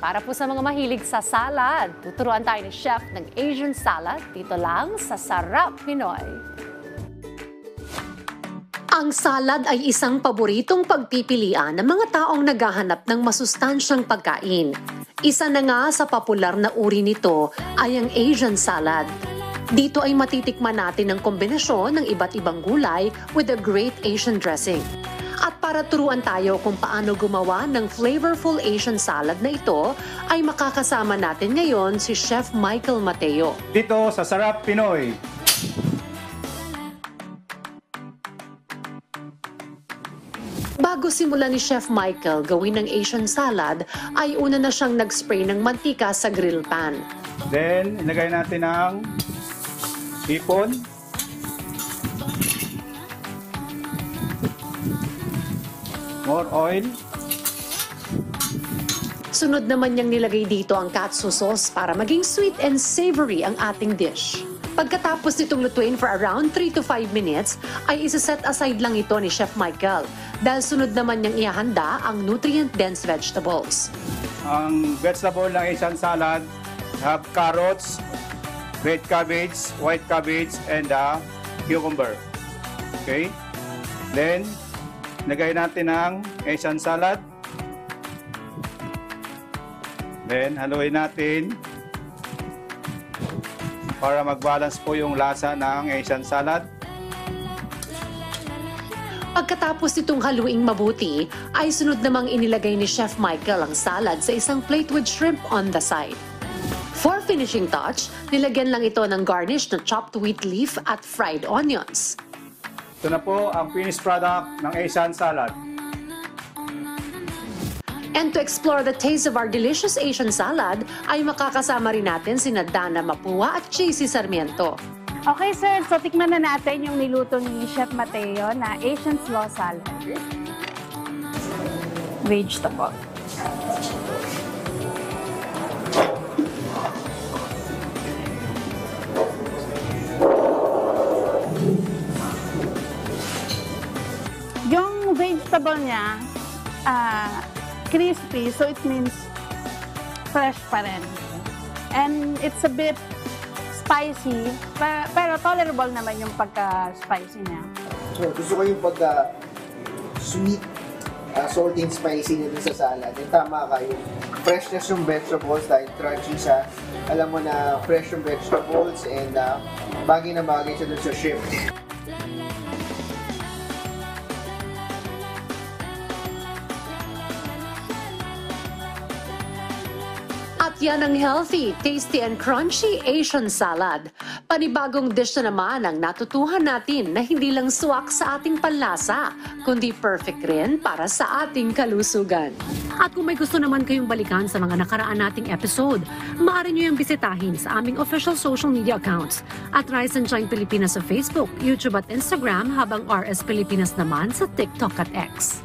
Para po sa mga mahilig sa salad, tuturuan tayo ni Chef ng Asian salad dito lang sa Sarap Pinoy. Ang salad ay isang paboritong pagpipilian ng mga taong naghahanap ng masustansyang pagkain. Isa na nga sa popular na uri nito ay ang Asian salad. Dito ay matitikman natin ang kombinasyon ng iba't ibang gulay with a great Asian dressing. At para turuan tayo kung paano gumawa ng flavorful Asian salad na ito, ay makakasama natin ngayon si Chef Michael Mateo. Dito sa Sarap Pinoy. Bago simulan ni Chef Michael gawin ng Asian salad, ay una na siyang nag-spray ng mantika sa grill pan. Then, ilagay natin ang hipon. More oil. Sunod naman niyang nilagay dito ang katsu sauce para maging sweet and savory ang ating dish. Pagkatapos nitong lutuin for around 3 to 5 minutes, ay isa-set aside lang ito ni Chef Michael dahil sunod naman niyang ihahanda ang nutrient-dense vegetables. Ang vegetable ng Asian salad have carrots, red cabbage, white cabbage, and cucumber. Okay? Then, lagay natin ang Asian salad. Then, haluin natin para mag-balance po yung lasa ng Asian salad. Pagkatapos nitong haluing mabuti, ay sunod namang inilagay ni Chef Michael ang salad sa isang plate with shrimp on the side. For finishing touch, nilagyan lang ito ng garnish na chopped wheat leaf at fried onions. Ito na po ang finished product ng Asian salad. And to explore the taste of our delicious Asian salad, ay makakasama rin natin sina Dana Mapua at JC Sarmiento. Okay sir, so tikman na natin yung niluto ni Chef Mateo na Asian slaw salad. Vegetable. Yung vegetable niya, crispy, so it means fresh pa rin. And it's a bit spicy, pero tolerable naman yung pagka-spicy niya. So, gusto ko yung pagka-sweet, salty and spicy nito sa salad. And tama ka, yung freshness yung vegetables dahil crunchy siya. Alam mo na fresh yung vegetables and bagay na bagay siya dun sa shrimp. At yan ang healthy, tasty and crunchy Asian salad. Panibagong dish na naman ang natutuhan natin na hindi lang swak sa ating panlasa, kundi perfect rin para sa ating kalusugan. At kung may gusto naman kayong balikan sa mga nakaraan nating episode, maaari nyo yung bisitahin sa aming official social media accounts at Rise and Shine Pilipinas sa Facebook, YouTube at Instagram, habang RS Pilipinas naman sa TikTok at X.